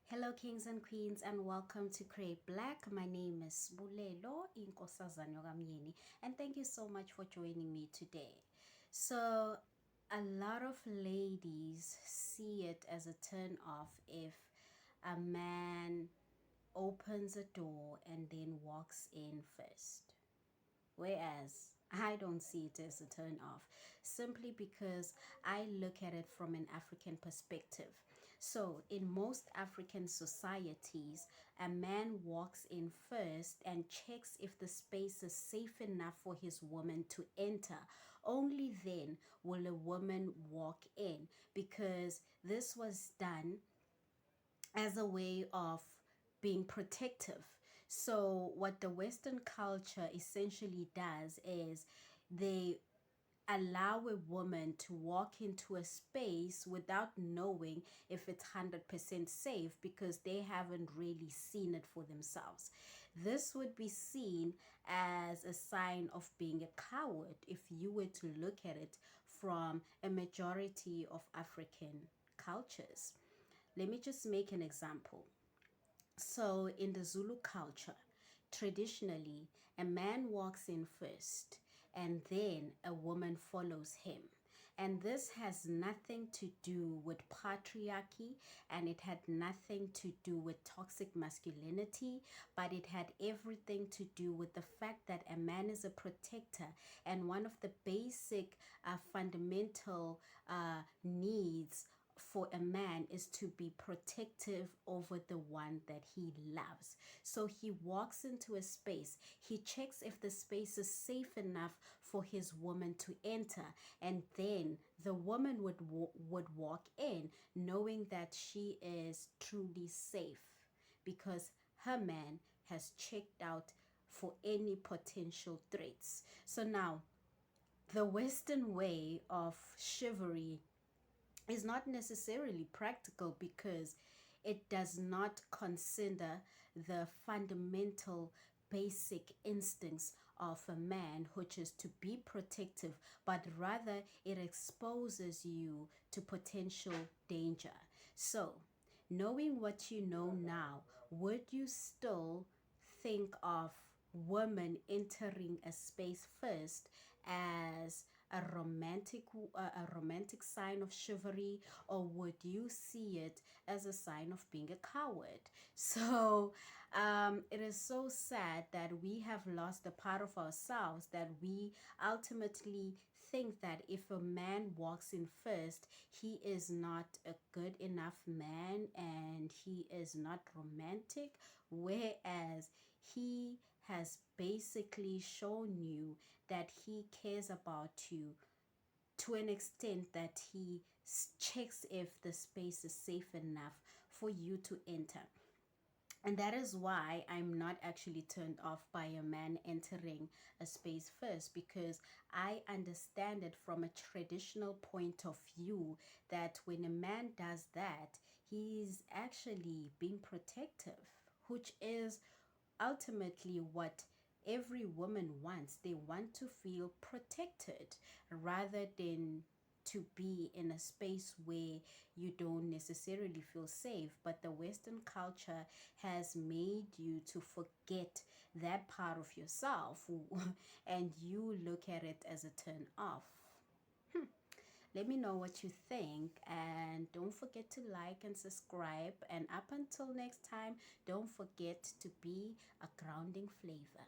Hello, kings and queens, and welcome to Create Black. My name is Bulelo Inkosazana Kamyeni, and thank you so much for joining me today. So, a lot of ladies see it as a turn off if a man opens a door and then walks in first. Whereas I don't see it as a turn off simply because I look at it from an African perspective. So, in most African societies, a man walks in first and checks if the space is safe enough for his woman to enter. Only then will a woman walk in, because this was done as a way of being protective. So, what the Western culture essentially does is they allow a woman to walk into a space without knowing if it's 100% safe because they haven't really seen it for themselves. This would be seen as a sign of being a coward if you were to look at it from a majority of African cultures. Let me just make an example. So, in the Zulu culture, traditionally, a man walks in first and then a woman follows him. And this has nothing to do with patriarchy, and it had nothing to do with toxic masculinity, but it had everything to do with the fact that a man is a protector, and one of the basic fundamental needs for a man is to be protective over the one that he loves. So he walks into a space, he checks if the space is safe enough for his woman to enter, and then the woman would walk in knowing that she is truly safe because her man has checked out for any potential threats. So now, the Western way of chivalry is not necessarily practical because it does not consider the fundamental basic instincts of a man, which is to be protective, but rather it exposes you to potential danger. So, knowing what you know now, would you still think of women entering a space first as a romantic sign of chivalry, or would you see it as a sign of being a coward? So it is so sad that we have lost a part of ourselves, that we ultimately think that if a man walks in first, he is not a good enough man and he is not romantic, whereas he has basically shown you that he cares about you to an extent that he checks if the space is safe enough for you to enter. And that is why I'm not actually turned off by a man entering a space first, because I understand it from a traditional point of view that when a man does that, he's actually being protective, which is ultimately what every woman wants. They want to feel protected rather than to be in a space where you don't necessarily feel safe. But the Western culture has made you to forget that part of yourself and you look at it as a turn off. Let me know what you think, and don't forget to like and subscribe. And up until next time, don't forget to be a grounding flavor.